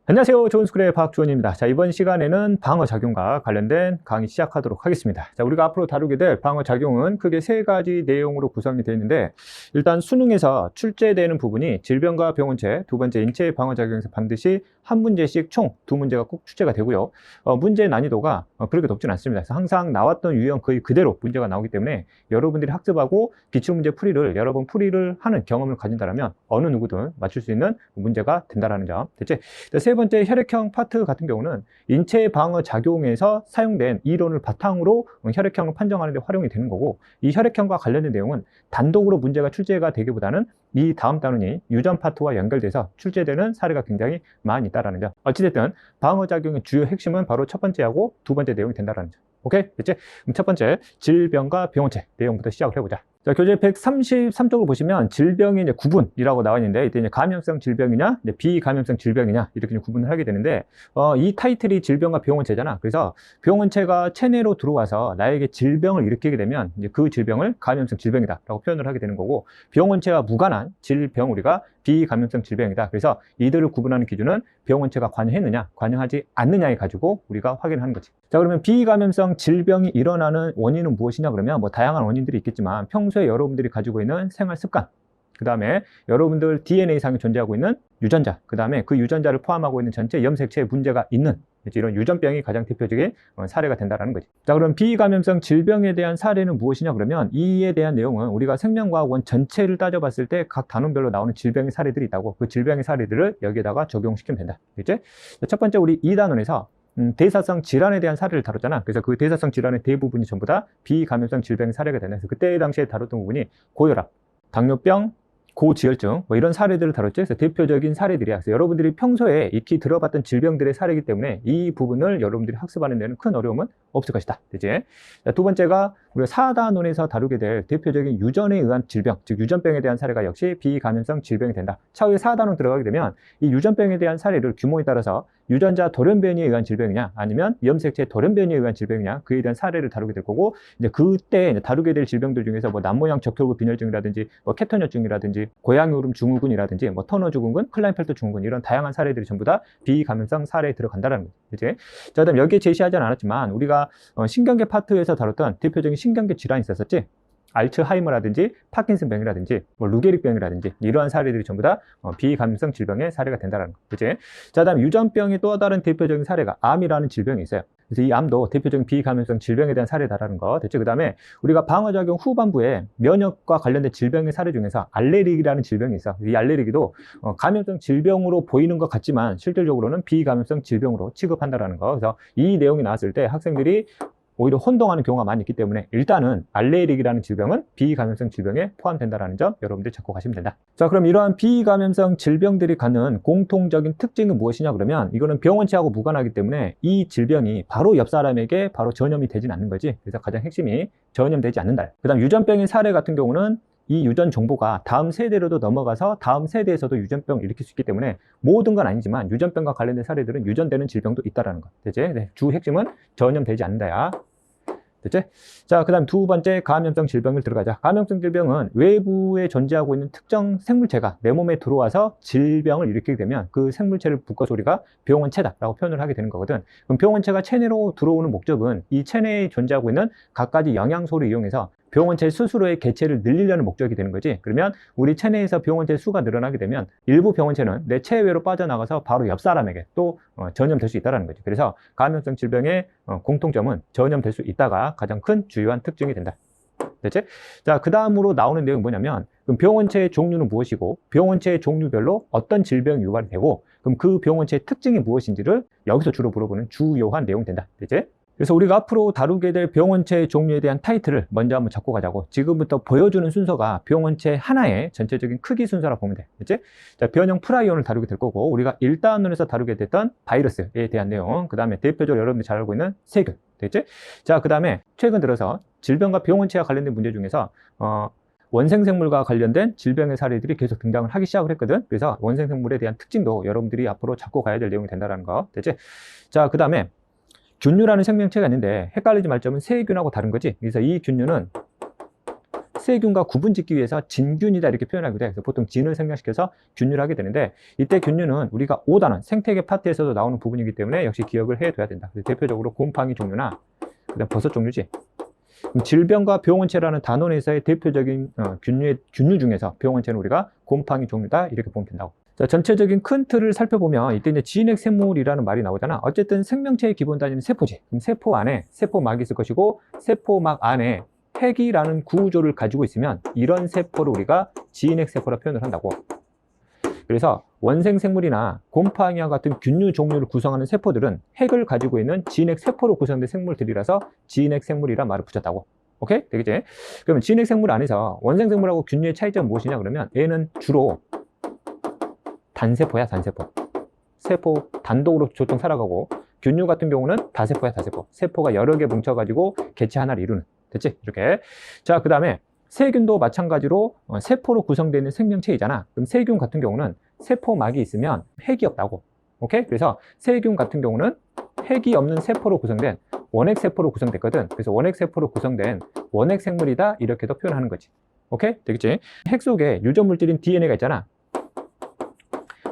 안녕하세요. 좋은스쿨의 박주원입니다. 자, 이번 시간에는 방어작용과 관련된 강의 시작하도록 하겠습니다. 자, 우리가 앞으로 다루게 될 방어작용은 크게 세 가지 내용으로 구성이 되어 있는데, 일단 수능에서 출제되는 부분이 질병과 병원체, 두 번째 인체의 방어작용에서 반드시 한 문제씩 총 두 문제가 꼭 출제가 되고요. 문제 난이도가 그렇게 높진 않습니다. 그래서 항상 나왔던 유형 거의 그대로 문제가 나오기 때문에 여러분들이 학습하고 기출문제 풀이를 여러 번 풀이를 하는 경험을 가진다면 어느 누구든 맞출 수 있는 문제가 된다는 점. 됐지? 세 번째 혈액형 파트 같은 경우는 인체 방어 작용에서 사용된 이론을 바탕으로 혈액형을 판정하는 데 활용이 되는 거고, 이 혈액형과 관련된 내용은 단독으로 문제가 출제가 되기보다는 이 다음 단원이 유전 파트와 연결돼서 출제되는 사례가 굉장히 많이 있다는 점. 어찌됐든 방어 작용의 주요 핵심은 바로 첫 번째하고 두 번째 내용이 된다는 점. 오케이? 됐지? 그럼 첫 번째 질병과 병원체 내용부터 시작을 해보자. 자, 교재 133쪽을 보시면 질병의 이제 구분이라고 나와 있는데, 이때 이제 감염성 질병이냐, 이제 비감염성 질병이냐, 이렇게 구분을 하게 되는데, 이 타이틀이 질병과 병원체잖아. 그래서 병원체가 체내로 들어와서 나에게 질병을 일으키게 되면, 이제 그 질병을 감염성 질병이다라고 표현을 하게 되는 거고, 병원체와 무관한 질병 우리가 비감염성 질병이다. 그래서 이들을 구분하는 기준은 병원체가 관여했느냐, 관여하지 않느냐에 가지고 우리가 확인하는 거지. 자, 그러면 비감염성 질병이 일어나는 원인은 무엇이냐 그러면 뭐 다양한 원인들이 있겠지만, 평소에 여러분들이 가지고 있는 생활 습관, 그 다음에 여러분들 DNA상에 존재하고 있는 유전자, 그 다음에 그 유전자를 포함하고 있는 전체 염색체에 문제가 있는 이런 유전병이 가장 대표적인 사례가 된다는 거지. 자, 그럼 비감염성 질병에 대한 사례는 무엇이냐 그러면, 이에 대한 내용은 우리가 생명과학원 전체를 따져봤을 때 각 단원별로 나오는 질병의 사례들이 있다고, 그 질병의 사례들을 여기에다가 적용시키면 된다. 그치? 첫 번째 우리 2단원에서 대사성 질환에 대한 사례를 다뤘잖아. 그래서 그 대사성 질환의 대부분이 전부 다 비감염성 질병의 사례가 된다. 그래서 그때 당시에 다뤘던 부분이 고혈압, 당뇨병, 고지혈증, 뭐 이런 사례들을 다뤘죠. 그래서 대표적인 사례들이야. 그래서 여러분들이 평소에 익히 들어봤던 질병들의 사례이기 때문에 이 부분을 여러분들이 학습하는 데는 큰 어려움은 없을 것이다. 그치? 자, 두 번째가 우리가 4단원에서 다루게 될 대표적인 유전에 의한 질병, 즉 유전병에 대한 사례가 역시 비감염성 질병이 된다. 차후에 4단원 들어가게 되면 이 유전병에 대한 사례를 규모에 따라서 유전자 돌연변이에 의한 질병이냐, 아니면 염색체 돌연변이에 의한 질병이냐, 그에 대한 사례를 다루게 될 거고, 이제 그때 이제 다루게 될 질병들 중에서 뭐 남모양 적혈구 빈혈증이라든지, 뭐 케토뇨증이라든지, 고양이 울음 증후군이라든지, 뭐 터너 증후군, 클라인펠터 증후군, 이런 다양한 사례들이 전부 다 비감염성 사례에 들어간다는 거죠. 그치? 자, 그다음 여기에 제시하지는 않았지만 우리가 신경계 파트에서 다뤘던 대표적인 신경계 질환이 있었었지. 알츠하이머라든지 파킨슨병이라든지 뭐 루게릭병이라든지 이러한 사례들이 전부 다 비감염성 질병의 사례가 된다는 거. 그치? 자, 다음 유전병의 또 다른 대표적인 사례가 암이라는 질병이 있어요. 그래서 이 암도 대표적인 비감염성 질병에 대한 사례다라는 거. 됐죠? 그 다음에 우리가 방어작용 후반부에 면역과 관련된 질병의 사례 중에서 알레르기라는 질병이 있어. 이 알레르기도 감염성 질병으로 보이는 것 같지만 실질적으로는 비감염성 질병으로 취급한다라는 거. 그래서 이 내용이 나왔을 때 학생들이 오히려 혼동하는 경우가 많이 있기 때문에 일단은 알레르기라는 질병은 비감염성 질병에 포함된다는 점 여러분들 잡고 가시면 된다. 자, 그럼 이러한 비감염성 질병들이 갖는 공통적인 특징은 무엇이냐 그러면, 이거는 병원체하고 무관하기 때문에 이 질병이 바로 옆 사람에게 바로 전염이 되진 않는 거지. 그래서 가장 핵심이 전염되지 않는다. 그 다음 유전병의 사례 같은 경우는 이 유전 정보가 다음 세대로도 넘어가서 다음 세대에서도 유전병을 일으킬 수 있기 때문에 모든 건 아니지만 유전병과 관련된 사례들은 유전되는 질병도 있다는 거. 됐지? 네, 주 핵심은 전염되지 않는다야. 됐지? 자, 그 다음 두 번째 감염성 질병을 들어가자. 감염성 질병은 외부에 존재하고 있는 특정 생물체가 내 몸에 들어와서 질병을 일으키게 되면 그 생물체를 묶어서 우리가 병원체다라고 표현을 하게 되는 거거든. 그럼 병원체가 체내로 들어오는 목적은 이 체내에 존재하고 있는 갖가지 영양소를 이용해서 병원체 스스로의 개체를 늘리려는 목적이 되는 거지. 그러면 우리 체내에서 병원체 수가 늘어나게 되면 일부 병원체는 내 체외로 빠져나가서 바로 옆 사람에게 또 전염될 수 있다는 거지. 그래서 감염성 질병의 공통점은 전염될 수 있다가 가장 큰 주요한 특징이 된다. 됐지? 자, 그 다음으로 나오는 내용이 뭐냐면, 그럼 병원체의 종류는 무엇이고 병원체의 종류별로 어떤 질병이 유발이 되고, 그럼 그 병원체의 특징이 무엇인지를 여기서 주로 물어보는 주요한 내용이 된다. 됐지? 그래서 우리가 앞으로 다루게 될 병원체 종류에 대한 타이틀을 먼저 한번 잡고 가자고. 지금부터 보여주는 순서가 병원체 하나의 전체적인 크기 순서라 보면 돼. 그치? 자, 변형 프라이온을 다루게 될 거고, 우리가 1단원에서 다루게 됐던 바이러스에 대한 내용, 그 다음에 대표적으로 여러분들이 잘 알고 있는 세균. 됐지? 자, 그 다음에 최근 들어서 질병과 병원체와 관련된 문제 중에서 원생생물과 관련된 질병의 사례들이 계속 등장을 하기 시작을 했거든. 그래서 원생생물에 대한 특징도 여러분들이 앞으로 잡고 가야 될 내용이 된다는 거. 됐지? 자, 그 다음에 균류라는 생명체가 있는데 헷갈리지 말 점은 세균하고 다른 거지. 그래서 이 균류는 세균과 구분짓기 위해서 진균이다 이렇게 표현하게 돼요. 그래서 보통 진을 생략시켜서 균류를 하게 되는데, 이때 균류는 우리가 5단원 생태계 파트에서도 나오는 부분이기 때문에 역시 기억을 해둬야 된다. 대표적으로 곰팡이 종류나 그다음 버섯 종류지. 질병과 병원체라는 단원에서의 대표적인 균류 중에서 병원체는 우리가 곰팡이 종류다 이렇게 보면 된다고. 자, 전체적인 큰 틀을 살펴보면 이때 이제 진핵 생물이라는 말이 나오잖아. 어쨌든 생명체의 기본 단위는 세포지. 그럼 세포 안에 세포막이 있을 것이고, 세포막 안에 핵이라는 구조를 가지고 있으면 이런 세포를 우리가 진핵 세포라 표현을 한다고. 그래서 원생 생물이나 곰팡이와 같은 균류 종류를 구성하는 세포들은 핵을 가지고 있는 진핵 세포로 구성된 생물들이라서 진핵 생물이란 말을 붙였다고. 오케이? 되겠지? 그러면 진핵 생물 안에서 원생 생물하고 균류의 차이점은 무엇이냐 그러면, 얘는 주로 단세포야, 단세포. 세포 단독으로 보통 살아가고, 균류 같은 경우는 다세포야, 다세포. 세포가 여러 개 뭉쳐가지고 개체 하나를 이루는. 됐지? 이렇게. 자, 그 다음에 세균도 마찬가지로 세포로 구성되어 있는 생명체이잖아. 그럼 세균 같은 경우는 세포막이 있으면 핵이 없다고. 오케이? 그래서 세균 같은 경우는 핵이 없는 세포로 구성된 원핵세포로 구성됐거든. 그래서 원핵세포로 구성된 원핵생물이다 이렇게도 표현하는 거지. 오케이? 되겠지? 핵 속에 유전물질인 DNA가 있잖아.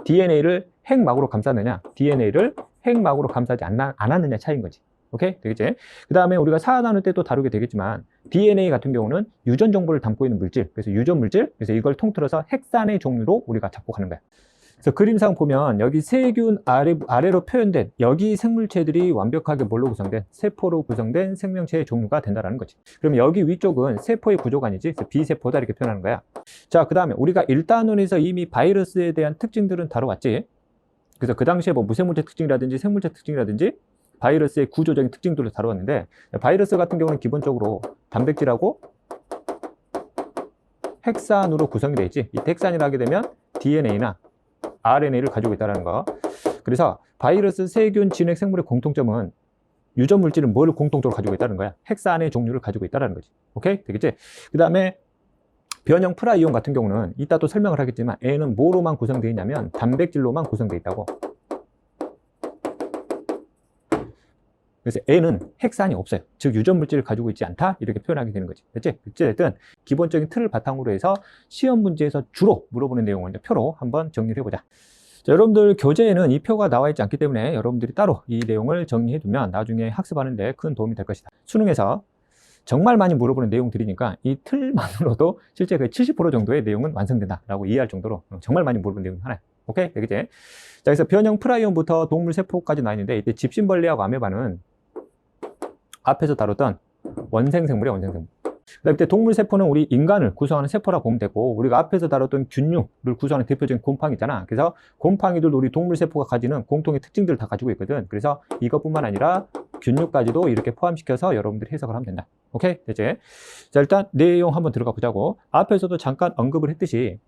DNA를 핵막으로 감쌌느냐, DNA를 핵막으로 감싸지 않았느냐 차이인 거지. 오케이? 되겠지? 그 다음에 우리가 사화 나눌 때 또 다루게 되겠지만, DNA 같은 경우는 유전 정보를 담고 있는 물질, 그래서 유전 물질, 그래서 이걸 통틀어서 핵산의 종류로 우리가 잡고 가는 거야. 그래서 그림상 보면 여기 세균 아래로 표현된 여기 생물체들이 완벽하게 뭘로 구성된? 세포로 구성된 생명체의 종류가 된다는 거지. 그럼 여기 위쪽은 세포의 구조가 아니지, 비세포다 이렇게 표현하는 거야. 자, 그 다음에 우리가 1단원에서 이미 바이러스에 대한 특징들은 다뤄왔지. 그래서 그 당시에 뭐 무생물체 특징이라든지 생물체 특징이라든지 바이러스의 구조적인 특징들을 다루었는데, 바이러스 같은 경우는 기본적으로 단백질하고 핵산으로 구성이 되어 있지. 이 핵산이라 하게 되면 DNA나 RNA를 가지고 있다는 거. 그래서 바이러스, 세균, 진핵 생물의 공통점은 유전 물질은 뭘 공통적으로 가지고 있다는 거야? 핵산의 종류를 가지고 있다는 거지. 오케이? 되겠지? 그 다음에 변형 프라이온 같은 경우는 이따 또 설명을 하겠지만, 얘는 뭐로만 구성되어 있냐면 단백질로만 구성되어 있다고. 그래서 N은 핵산이 없어요. 즉 유전 물질을 가지고 있지 않다 이렇게 표현하게 되는 거지. 됐지? 어쨌든 기본적인 틀을 바탕으로 해서 시험 문제에서 주로 물어보는 내용을 이제 표로 한번 정리를 해보자. 자, 여러분들 교재에는 이 표가 나와 있지 않기 때문에 여러분들이 따로 이 내용을 정리해 두면 나중에 학습하는 데 큰 도움이 될 것이다. 수능에서 정말 많이 물어보는 내용들이니까 이 틀만으로도 실제 그 70% 정도의 내용은 완성된다라고 이해할 정도로 정말 많이 물어보는 내용 하나야. 오케이? 되겠지? 자, 그래서 변형 프라이온부터 동물 세포까지 나와 있는데, 이때 집신벌레하고 아메바는 앞에서 다뤘던 원생생물이야, 원생생물. 그다음에 이때 동물 세포는 우리 인간을 구성하는 세포라 보면 되고, 우리가 앞에서 다뤘던 균류를 구성하는 대표적인 곰팡이 있잖아. 그래서 곰팡이들도 우리 동물 세포가 가지는 공통의 특징들을 다 가지고 있거든. 그래서 이것뿐만 아니라 균류까지도 이렇게 포함시켜서 여러분들이 해석을 하면 된다. 오케이? 됐지? 자, 일단 내용 한번 들어가 보자고. 앞에서도 잠깐 언급을 했듯이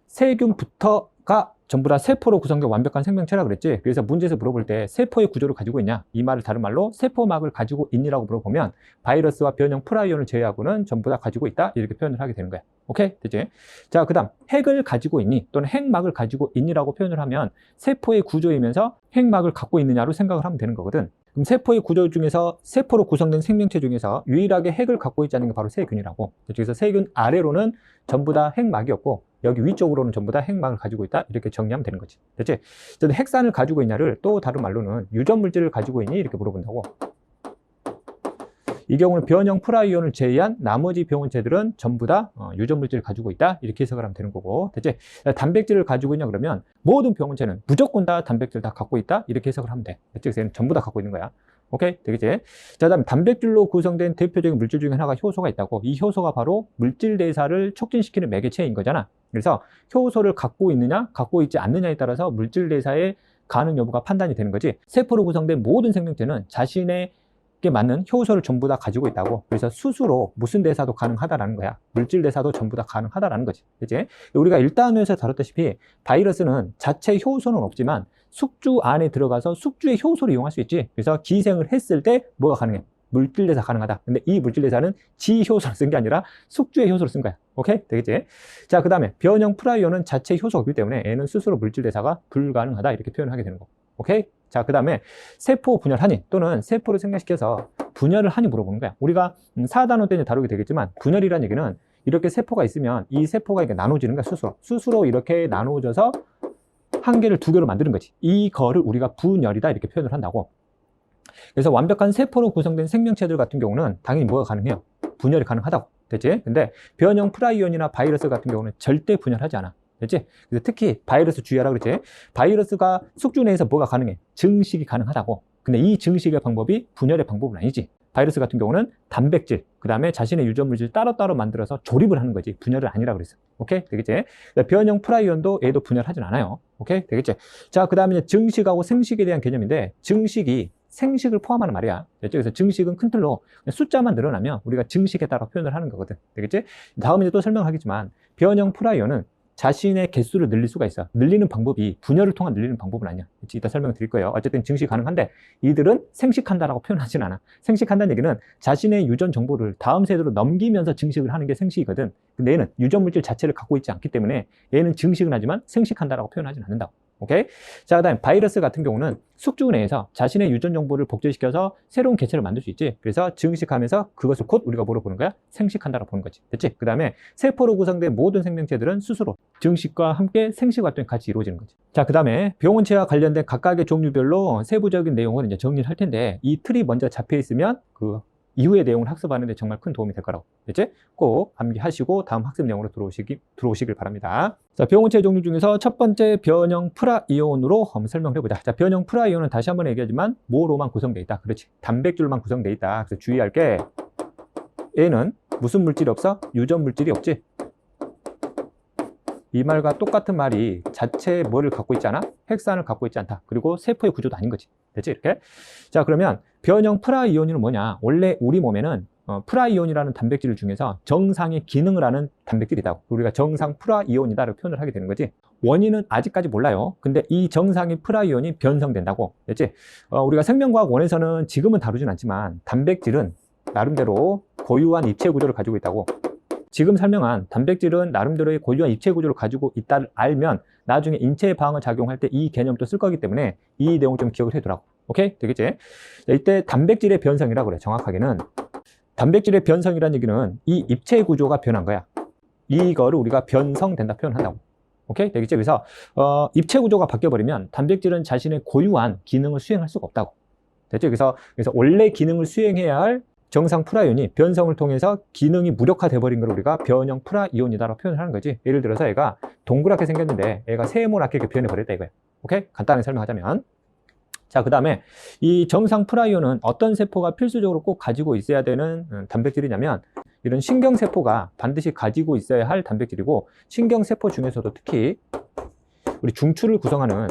세균부터가 전부 다 세포로 구성된 완벽한 생명체라 그랬지. 그래서 문제에서 물어볼 때 세포의 구조를 가지고 있냐, 이 말을 다른 말로 세포막을 가지고 있니라고 물어보면 바이러스와 변형 프라이온을 제외하고는 전부 다 가지고 있다 이렇게 표현을 하게 되는 거야. 오케이? 되지? 자, 그 다음 핵을 가지고 있니 또는 핵막을 가지고 있니라고 표현을 하면 세포의 구조이면서 핵막을 갖고 있느냐로 생각을 하면 되는 거거든. 그럼 세포의 구조 중에서 세포로 구성된 생명체 중에서 유일하게 핵을 갖고 있지 않은 게 바로 세균이라고. 그래서 세균 아래로는 전부 다 핵막이 없고, 여기 위쪽으로는 전부 다 핵막을 가지고 있다 이렇게 정리하면 되는 거지. 됐지? 핵산을 가지고 있냐를 또 다른 말로는 유전 물질을 가지고 있니 이렇게 물어본다고. 이 경우는 변형 프라이온을 제외한 나머지 병원체들은 전부 다 유전 물질을 가지고 있다 이렇게 해석을 하면 되는 거고. 됐지? 단백질을 가지고 있냐 그러면 모든 병원체는 무조건 다 단백질 다 갖고 있다 이렇게 해석을 하면 돼. 됐지? 그래서 얘는 전부 다 갖고 있는 거야. 오케이? 되겠지? 자, 다음 단백질로 구성된 대표적인 물질 중에 하나가 효소가 있다고. 이 효소가 바로 물질 대사를 촉진시키는 매개체인 거잖아. 그래서 효소를 갖고 있느냐 갖고 있지 않느냐에 따라서 물질 대사의 가능 여부가 판단이 되는 거지. 세포로 구성된 모든 생명체는 자신에게 맞는 효소를 전부 다 가지고 있다고. 그래서 스스로 무슨 대사도 가능하다라는 거야. 물질 대사도 전부 다 가능하다라는 거지. 그치? 우리가 1단원에서 다뤘다시피 바이러스는 자체 효소는 없지만 숙주 안에 들어가서 숙주의 효소를 이용할 수 있지. 그래서 기생을 했을 때 뭐가 가능해? 물질 대사 가능하다. 근데 이 물질 대사는 지 효소를 쓴 게 아니라 숙주의 효소를 쓴 거야. 오케이? 되겠지? 자, 그 다음에 변형 프라이온은 자체 효소가 없기 때문에 얘는 스스로 물질 대사가 불가능하다 이렇게 표현하게 되는 거. 오케이? 자, 그 다음에 세포 분열하니 또는 세포를 생략시켜서 분열을 하니 물어보는 거야. 우리가 4단원 때 다루게 되겠지만 분열이라는 얘기는 이렇게 세포가 있으면 이 세포가 이렇게 나눠지는 거야, 스스로 이렇게 나누어져서 한 개를 두 개로 만드는 거지. 이거를 우리가 분열이다 이렇게 표현을 한다고. 그래서 완벽한 세포로 구성된 생명체들 같은 경우는 당연히 뭐가 가능해요? 분열이 가능하다고. 됐지? 근데 변형 프라이온이나 바이러스 같은 경우는 절대 분열하지 않아. 됐지? 그래서 특히 바이러스 주의하라 그랬지? 바이러스가 숙주 내에서 뭐가 가능해? 증식이 가능하다고. 근데 이 증식의 방법이 분열의 방법은 아니지. 바이러스 같은 경우는 단백질, 그 다음에 자신의 유전물질 따로따로 만들어서 조립을 하는 거지. 분열은 아니라 그랬어. 오케이? 되겠지? 변형 프라이온도 얘도 분열하진 않아요. 오케이? 되겠지? 자, 그 다음에 증식하고 생식에 대한 개념인데, 증식이 생식을 포함하는 말이야. 됐죠? 그래서 증식은 큰 틀로 숫자만 늘어나면 우리가 증식에 따라 표현을 하는 거거든. 되겠지? 다음에 또 설명하겠지만, 변형 프라이온은 자신의 개수를 늘릴 수가 있어. 늘리는 방법이 분열을 통한 늘리는 방법은 아니야. 그치? 이따 설명 드릴 거예요. 어쨌든 증식 가능한데 이들은 생식한다라고 표현하진 않아. 생식한다는 얘기는 자신의 유전 정보를 다음 세대로 넘기면서 증식을 하는 게 생식이거든. 근데 얘는 유전 물질 자체를 갖고 있지 않기 때문에 얘는 증식은 하지만 생식한다라고 표현하진 않는다고. 오케이? 자, 그 다음에 바이러스 같은 경우는 숙주 내에서 자신의 유전 정보를 복제시켜서 새로운 개체를 만들 수 있지. 그래서 증식하면서 그것을 곧 우리가 뭐로 보는 거야? 생식한다라고 보는 거지. 됐지? 그 다음에 세포로 구성된 모든 생명체들은 스스로 증식과 함께 생식 활동이 같이 이루어지는 거지. 자, 그 다음에 병원체와 관련된 각각의 종류별로 세부적인 내용을 이제 정리를 할 텐데, 이 틀이 먼저 잡혀 있으면 그 이후의 내용을 학습하는데 정말 큰 도움이 될 거라고. 됐지? 꼭 암기하시고 다음 학습 내용으로 들어오시길 바랍니다. 자, 병원체 종류 중에서 첫 번째 변형 프라이온으로 한번 설명을 해보자. 자, 변형 프라이온은 다시 한번 얘기하지만 뭐로만 구성되어 있다. 그렇지? 단백질로만 구성되어 있다. 그래서 주의할 게 얘는 무슨 물질이 없어? 유전 물질이 없지? 이 말과 똑같은 말이 자체에 뭐를 갖고 있지 않아? 핵산을 갖고 있지 않다. 그리고 세포의 구조도 아닌 거지. 됐지? 이렇게? 자, 그러면 변형 프라이온은 뭐냐? 원래 우리 몸에는 프라이온이라는 단백질 중에서 정상의 기능을 하는 단백질이다. 우리가 정상 프라이온이다라고 표현을 하게 되는 거지. 원인은 아직까지 몰라요. 근데 이 정상의 프라이온이 변성된다고. 됐지? 우리가 생명과학 원에서는 지금은 다루진 않지만 단백질은 나름대로 고유한 입체 구조를 가지고 있다고. 지금 설명한 단백질은 나름대로의 고유한 입체 구조를 가지고 있다를 알면 나중에 인체 방어 작용할 때 이 개념도 쓸 거기 때문에 이 내용 좀 기억을 해두라고. 오케이? 되겠지? 자, 이때 단백질의 변성이라고 그래. 정확하게는 단백질의 변성이라는 얘기는 이 입체 구조가 변한 거야. 이거를 우리가 변성된다 표현한다고. 오케이? 되겠지? 그래서 입체 구조가 바뀌어버리면 단백질은 자신의 고유한 기능을 수행할 수가 없다고. 됐죠? 그래서 원래 기능을 수행해야 할 정상 프라이온이 변성을 통해서 기능이 무력화돼 버린 걸 우리가 변형 프라이온이다라고 표현을 하는 거지. 예를 들어서 얘가 동그랗게 생겼는데 얘가 세모나게 이렇게 변해 버렸다 이거야. 오케이? 간단하게 설명하자면, 자, 그 다음에 이 정상 프라이온은 어떤 세포가 필수적으로 꼭 가지고 있어야 되는 단백질이냐면, 이런 신경세포가 반드시 가지고 있어야 할 단백질이고, 신경세포 중에서도 특히 우리 중추를 구성하는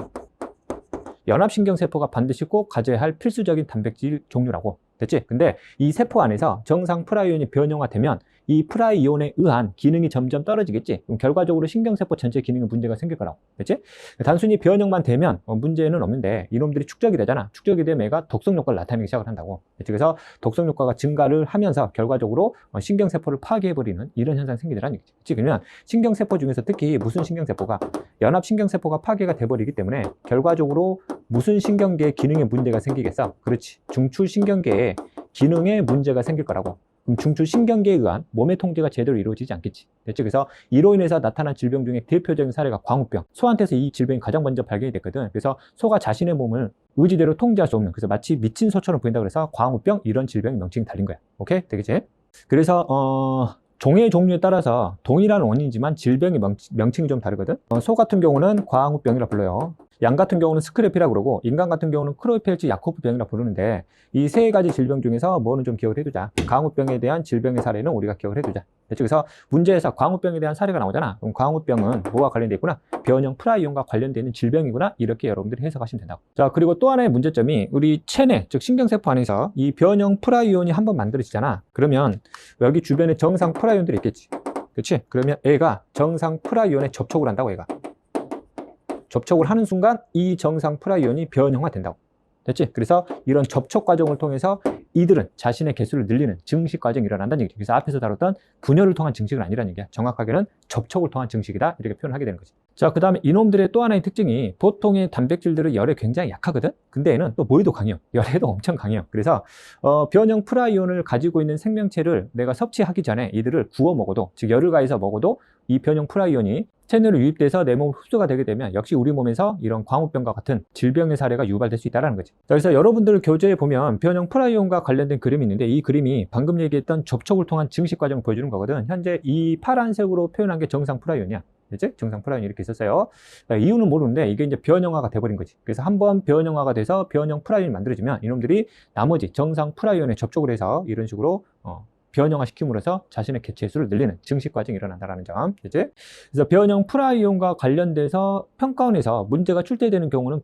연합신경세포가 반드시 꼭 가져야 할 필수적인 단백질 종류라고. 됐지? 근데 이 세포 안에서 정상 프라이온이 변형화되면 이 프라이온에 의한 기능이 점점 떨어지겠지? 그럼 결과적으로 신경세포 전체 기능에 문제가 생길 거라고. 됐지? 단순히 변형만 되면 문제는 없는데 이놈들이 축적이 되잖아. 축적이 되면 얘가 독성 효과를 나타내기 시작을 한다고. 됐지? 그래서 독성 효과가 증가를 하면서 결과적으로 신경세포를 파괴해버리는 이런 현상이 생기더라는 얘기지. 그치? 그러면 신경세포 중에서 특히 무슨 신경세포가 연합신경세포가 파괴가 돼버리기 때문에 결과적으로 무슨 신경계의 기능에 문제가 생기겠어? 그렇지. 중추신경계의 기능에 문제가 생길 거라고. 그럼 중추신경계에 의한 몸의 통제가 제대로 이루어지지 않겠지. 됐죠? 그래서 이로 인해서 나타난 질병 중에 대표적인 사례가 광우병. 소한테서 이 질병이 가장 먼저 발견이 됐거든. 그래서 소가 자신의 몸을 의지대로 통제할 수 없는, 그래서 마치 미친 소처럼 보인다 그래서 광우병, 이런 질병이 명칭이 달린 거야. 오케이? 되겠지? 그래서 종의 종류에 따라서 동일한 원인이지만 질병의 명칭이 좀 다르거든. 소 같은 경우는 광우병이라 불러요. 양 같은 경우는 스크래피라고 그러고, 인간 같은 경우는 크로이펠츠 야코프 병이라 부르는데, 이 세 가지 질병 중에서 뭐는 좀 기억을 해두자. 광우병에 대한 질병의 사례는 우리가 기억을 해두자. 됐죠? 그래서 문제에서 광우병에 대한 사례가 나오잖아. 그럼 광우병은 뭐와 관련되어 있구나? 변형 프라이온과 관련되어 있는 질병이구나. 이렇게 여러분들이 해석하시면 된다고. 자, 그리고 또 하나의 문제점이 우리 체내, 즉 신경세포 안에서 이 변형 프라이온이 한번 만들어지잖아. 그러면 여기 주변에 정상 프라이온들이 있겠지. 그렇지? 그러면 얘가 정상 프라이온에 접촉을 한다고. 얘가 접촉을 하는 순간 이 정상 프라이온이 변형화된다고. 됐지? 그래서 이런 접촉 과정을 통해서 이들은 자신의 개수를 늘리는 증식 과정이 일어난다는 얘기죠. 그래서 앞에서 다뤘던 분열을 통한 증식은 아니라는 얘기야. 정확하게는 접촉을 통한 증식이다. 이렇게 표현하게 되는 거지. 자, 그 다음에 이놈들의 또 하나의 특징이 보통의 단백질들은 열에 굉장히 약하거든? 근데 얘는 또 뭐에도 강해요. 열에도 엄청 강해요. 그래서 변형 프라이온을 가지고 있는 생명체를 내가 섭취하기 전에 이들을 구워 먹어도, 즉 열을 가해서 먹어도 이 변형 프라이온이 체내로 유입돼서 내 몸 흡수가 되게 되면 역시 우리 몸에서 이런 광우병과 같은 질병의 사례가 유발될 수 있다는 거지. 자, 그래서 여러분들 교재에 보면 변형 프라이온과 관련된 그림이 있는데 이 그림이 방금 얘기했던 접촉을 통한 증식 과정을 보여주는 거거든. 현재 이 파란색으로 표현한 게 정상 프라이온이야. 그치? 정상 프라이온이 이렇게 있었어요. 이유는 모르는데 이게 이제 변형화가 돼버린 거지. 그래서 한번 변형화가 돼서 변형 프라이온이 만들어지면 이놈들이 나머지 정상 프라이온에 접촉을 해서 이런 식으로 변형화 시킴으로써 자신의 개체 수를 늘리는 증식 과정이 일어난다는 점. 그치? 그래서 변형 프라이온과 관련돼서 평가원에서 문제가 출제되는 경우는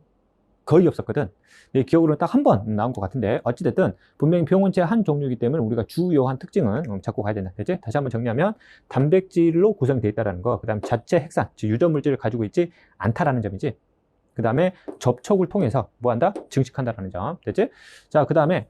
거의 없었거든. 내 기억으로는 딱 한 번 나온 것 같은데 어찌됐든 분명히 병원체 한 종류이기 때문에 우리가 주요한 특징은 잡고 가야 된다. 그치? 다시 한번 정리하면 단백질로 구성되어 있다는 거, 그 다음 자체 핵산, 즉 유전물질을 가지고 있지 않다라는 점이지. 그 다음에 접촉을 통해서 뭐한다? 증식한다라는 점. 됐지? 자, 그 다음에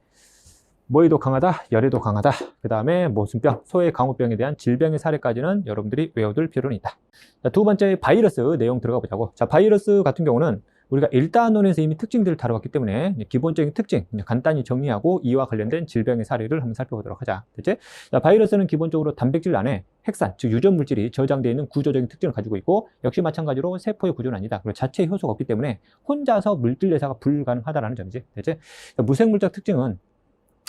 뭐에도 강하다, 열에도 강하다. 그 다음에 모순병, 소의 강우병에 대한 질병의 사례까지는 여러분들이 외워둘 필요는 있다. 자, 두 번째 바이러스 내용 들어가 보자고. 자, 바이러스 같은 경우는 우리가 1단원에서 이미 특징들을 다뤄봤기 때문에 기본적인 특징 간단히 정리하고 이와 관련된 질병의 사례를 한번 살펴보도록 하자. 됐지? 자, 바이러스는 기본적으로 단백질 안에 핵산, 즉 유전물질이 저장되어 있는 구조적인 특징을 가지고 있고 역시 마찬가지로 세포의 구조는 아니다. 그리고 자체 효소가 없기 때문에 혼자서 물질 내사가 불가능하다는 점이지. 됐지? 자, 무생물적 특징은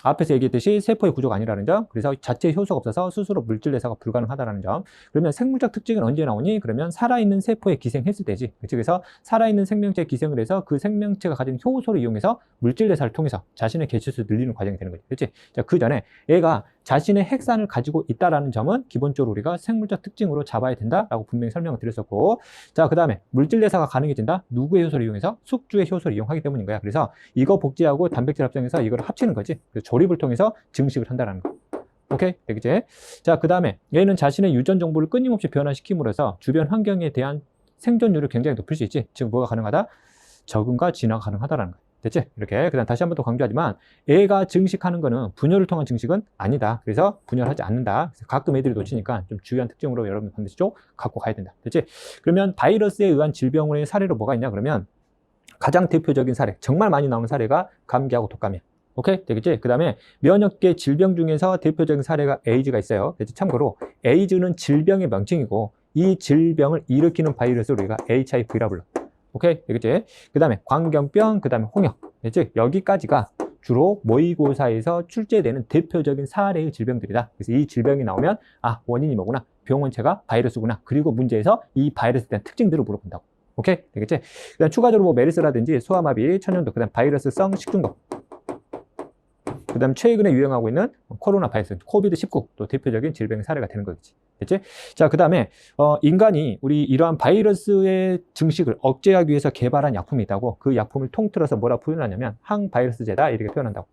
앞에서 얘기했듯이 세포의 구조가 아니라는 점, 그래서 자체 효소가 없어서 스스로 물질 내사가 불가능하다는 점. 그러면 생물적 특징은 언제 나오니? 그러면 살아있는 세포에 기생했을 때지. 그래서 살아있는 생명체에 기생을 해서 그 생명체가 가진 효소를 이용해서 물질 내사를 통해서 자신의 개체수를 늘리는 과정이 되는 거지. 그렇지? 자, 그 전에 얘가 자신의 핵산을 가지고 있다라는 점은 기본적으로 우리가 생물적 특징으로 잡아야 된다라고 분명히 설명을 드렸었고, 자, 그 다음에 물질 내사가 가능해진다. 누구의 효소를 이용해서? 숙주의 효소를 이용하기 때문인 거야. 그래서 이거 복제하고 단백질 합성해서 이걸 합치는 거지. 그래서 조립을 통해서 증식을 한다는 거. 오케이? 되겠지? 자, 그 다음에 얘는 자신의 유전 정보를 끊임없이 변화시킴으로써 주변 환경에 대한 생존율을 굉장히 높일 수 있지. 즉 뭐가 가능하다? 적응과 진화가 가능하다라는 거야. 됐지? 이렇게. 그 다음 다시 한 번 더 강조하지만 애가 증식하는 거는 분열을 통한 증식은 아니다. 그래서 분열하지 않는다. 그래서 가끔 애들이 놓치니까 좀 주요한 특징으로 여러분 반드시 좀 갖고 가야 된다. 됐지? 그러면 바이러스에 의한 질병의 사례로 뭐가 있냐? 그러면 가장 대표적인 사례, 정말 많이 나오는 사례가 감기하고 독감이야. 오케이? 되겠지? 그 다음에 면역계 질병 중에서 대표적인 사례가 에이즈가 있어요. 그래서 참고로 에이즈는 질병의 명칭이고 이 질병을 일으키는 바이러스를 우리가 HIV라 불러. 오케이? 되겠지? 그 다음에 광견병, 그 다음에 홍역. 됐지? 여기까지가 주로 모의고사에서 출제되는 대표적인 사례의 질병들이다. 그래서 이 질병이 나오면 아, 원인이 뭐구나. 병원체가 바이러스구나. 그리고 문제에서 이 바이러스에 대한 특징들을 물어본다고. 오케이? 되겠지? 그 다음 추가적으로 뭐 메르스라든지 소아마비, 천연두, 그 다음 바이러스성 식중독. 그 다음 최근에 유행하고 있는 코로나 바이러스, 코비드19 또 대표적인 질병의 사례가 되는 거겠지. 됐지? 자, 그 다음에 인간이 우리 이러한 바이러스의 증식을 억제하기 위해서 개발한 약품이 있다고. 그 약품을 통틀어서 뭐라 표현하냐면 항바이러스제다 이렇게 표현한다고.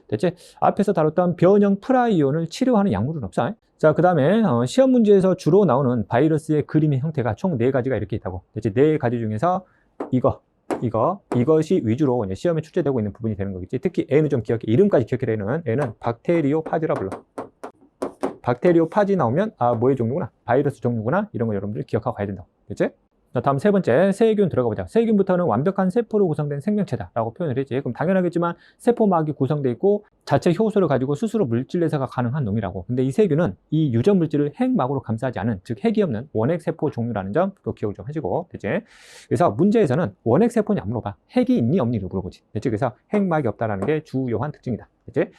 됐지? 앞에서 다뤘던 변형 프라이온을 치료하는 약물은 없어. 자, 그 다음에 시험 문제에서 주로 나오는 바이러스의 그림의 형태가 총 4가지가 이렇게 있다고. 됐지? 4가지 중에서 이것이 위주로 이제 시험에 출제되고 있는 부분이 되는 거겠지. 특히 A는 좀 기억해. 이름까지 기억해. A는 박테리오파지라 불러. 박테리오파지 나오면 아, 뭐의 종류구나. 바이러스 종류구나. 이런 거 여러분들이 기억하고 가야 된다. 됐지? 자, 다음 세 번째, 세균 들어가 보자. 세균부터는 완벽한 세포로 구성된 생명체다라고 표현을 했지. 그럼 당연하겠지만 세포막이 구성되어 있고 자체 효소를 가지고 스스로 물질 내사가 가능한 놈이라고. 근데 이 세균은 이 유전 물질을 핵막으로 감싸지 않은, 즉 핵이 없는 원핵 세포 종류라는 점 또 기억을 좀 하시고, 됐지? 그래서 문제에서는 원핵 세포냐 안 물어봐. 핵이 있니 없니를 물어보지. 됐지? 그래서 핵막이 없다라는 게 주요한 특징이다. 됐지?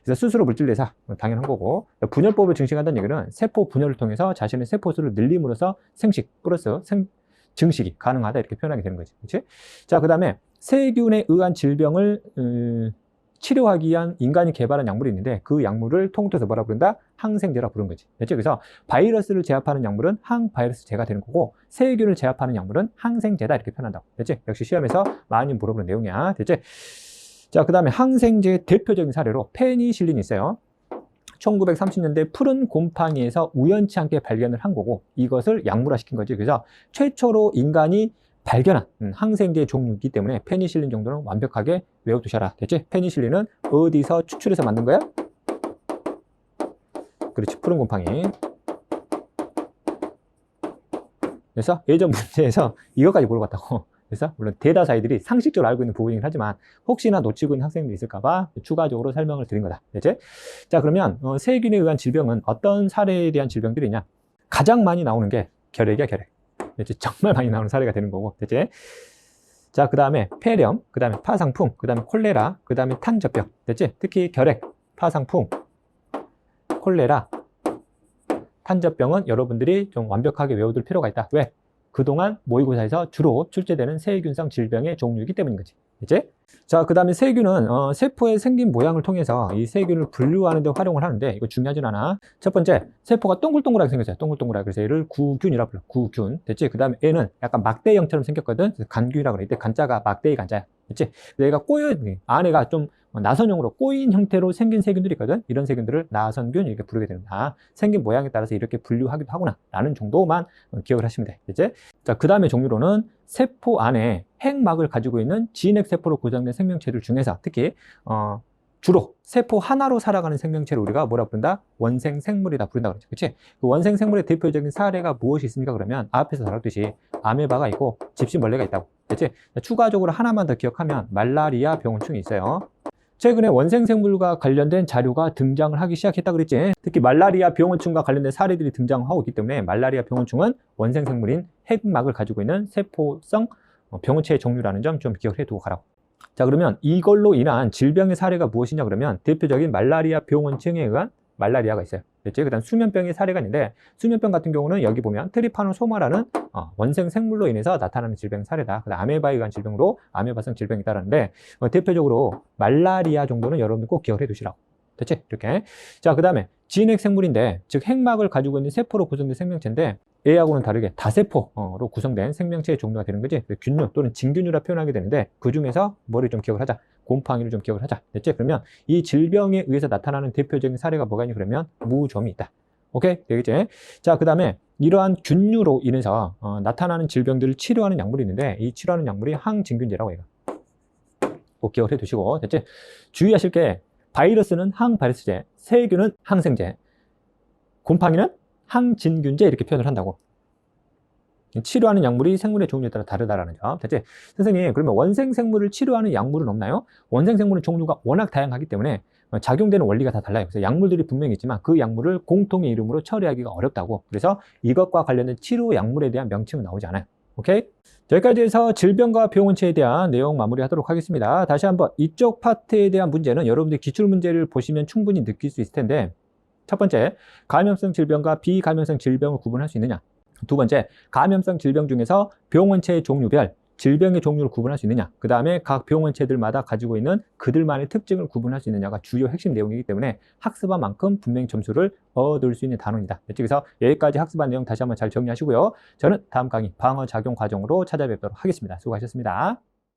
그래서 스스로 물질 내사 당연한 거고, 분열법을 증식한다는 얘기는 세포 분열을 통해서 자신의 세포수를 늘림으로써 생식 플러스 증식이 가능하다 이렇게 표현하게 되는 거지. 그렇지? 자, 그 다음에 세균에 의한 질병을 치료하기 위한 인간이 개발한 약물이 있는데 그 약물을 통틀어서 뭐라 부른다? 항생제라 부르는 거지. 됐죠? 그래서 바이러스를 제압하는 약물은 항바이러스제가 되는 거고 세균을 제압하는 약물은 항생제다 이렇게 표현한다고. 됐지? 역시 시험에서 많이 물어보는 내용이야. 됐지? 자, 그 다음에 항생제의 대표적인 사례로 페니실린이 있어요. 1930년대 푸른 곰팡이에서 우연치 않게 발견을 한 거고 이것을 약물화시킨 거지. 그래서 최초로 인간이 발견한 항생제 종류이기 때문에 페니실린 정도는 완벽하게 외워두셔라. 됐지? 페니실린은 어디서 추출해서 만든 거야? 그렇지, 푸른 곰팡이. 그래서 예전 문제에서 이것까지 물어봤다고. 그래서 물론 대다수 아이들이 상식적으로 알고 있는 부분이긴 하지만 혹시나 놓치고 있는 학생들이 있을까봐 추가적으로 설명을 드린 거다. 됐지? 자, 그러면 세균에 의한 질병은 어떤 사례에 대한 질병들이냐? 가장 많이 나오는 게 결핵이야, 결핵. 됐지? 정말 많이 나오는 사례가 되는 거고. 됐지? 자, 그 다음에 폐렴, 그 다음에 파상풍, 그 다음에 콜레라, 그 다음에 탄저병. 됐지? 특히 결핵, 파상풍, 콜레라, 탄저병은 여러분들이 좀 완벽하게 외워둘 필요가 있다. 왜? 그동안 모의고사에서 주로 출제되는 세균성 질병의 종류이기 때문인 거지. 이제 자, 그 다음에 세균은 세포의 생긴 모양을 통해서 이 세균을 분류하는 데 활용을 하는데 이거 중요하진 않아. 첫 번째, 세포가 동글동글하게 생겼어요. 동글동글하게. 그래서 얘를 구균이라 불러. 구균. 됐지? 그 다음에 얘는 약간 막대형처럼 생겼거든. 그래서 간균이라고 그래. 이때 간자가 막대의 간자야. 됐지? 얘가 꼬여, 안에가 좀 나선형으로 꼬인 형태로 생긴 세균들이 있거든. 이런 세균들을 나선균 이렇게 부르게 됩니다. 생긴 모양에 따라서 이렇게 분류하기도 하구나 라는 정도만 기억을 하시면 돼. 됐지? 자, 그 다음에 종류로는 세포 안에 핵막을 가지고 있는 진핵세포로 구성된 생명체들 중에서 특히 주로 세포 하나로 살아가는 생명체를 우리가 뭐라 부른다? 원생생물이다 부른다 그러죠. 그치? 그 원생생물의 대표적인 사례가 무엇이 있습니까? 그러면 앞에서 다뤘듯이 아메바가 있고 집시벌레가 있다고. 그치? 추가적으로 하나만 더 기억하면 말라리아 병원충이 있어요. 최근에 원생생물과 관련된 자료가 등장을 하기 시작했다 그랬지. 특히 말라리아 병원충과 관련된 사례들이 등장하고 있기 때문에 말라리아 병원충은 원생생물인 핵막을 가지고 있는 세포성 병원체의 종류라는 점 좀 기억해 두고 가라고. 자, 그러면 이걸로 인한 질병의 사례가 무엇이냐 그러면 대표적인 말라리아 병원증에 의한 말라리아가 있어요. 그렇지? 그 다음 수면병의 사례가 있는데 수면병 같은 경우는 여기 보면 트리파노소마라는 원생 생물로 인해서 나타나는 질병 사례다. 그 다음 아메바에 의한 질병으로 아메바성 질병이 있다는데 대표적으로 말라리아 정도는 여러분들 꼭 기억을 해 두시라고. 됐지? 이렇게. 자, 그 다음에 진핵 생물인데 즉 핵막을 가지고 있는 세포로 구성된 생명체인데 A하고는 다르게 다세포로 구성된 생명체의 종류가 되는 거지. 균류 또는 진균류라 표현하게 되는데 그 중에서 뭐를 좀 기억을 하자. 곰팡이를 좀 기억을 하자. 됐지? 그러면 이 질병에 의해서 나타나는 대표적인 사례가 뭐가 있냐 그러면 무좀이 있다. 오케이? 되겠지? 자, 그 다음에 이러한 균류로 인해서 나타나는 질병들을 치료하는 약물이 있는데 이 치료하는 약물이 항진균제라고 해요. 꼭 기억을 해 두시고. 됐지? 주의하실 게 바이러스는 항바이러스제, 세균은 항생제, 곰팡이는 항진균제 이렇게 표현을 한다고. 치료하는 약물이 생물의 종류에 따라 다르다라는 점. 됐지? 선생님, 그러면 원생생물을 치료하는 약물은 없나요? 원생생물의 종류가 워낙 다양하기 때문에 작용되는 원리가 다 달라요. 그래서 약물들이 분명히 있지만 그 약물을 공통의 이름으로 처리하기가 어렵다고. 그래서 이것과 관련된 치료 약물에 대한 명칭은 나오지 않아요. 오케이? 여기까지 해서 질병과 병원체에 대한 내용 마무리하도록 하겠습니다. 다시 한번 이쪽 파트에 대한 문제는 여러분들이 기출문제를 보시면 충분히 느낄 수 있을 텐데 첫 번째, 감염성 질병과 비감염성 질병을 구분할 수 있느냐? 두 번째, 감염성 질병 중에서 병원체의 종류별 질병의 종류를 구분할 수 있느냐? 그 다음에 각 병원체들마다 가지고 있는 그들만의 특징을 구분할 수 있느냐가 주요 핵심 내용이기 때문에 학습한 만큼 분명히 점수를 얻을 수 있는 단원이다. 그래서 여기까지 학습한 내용 다시 한번 잘 정리하시고요. 저는 다음 강의 방어작용 과정으로 찾아뵙도록 하겠습니다. 수고하셨습니다.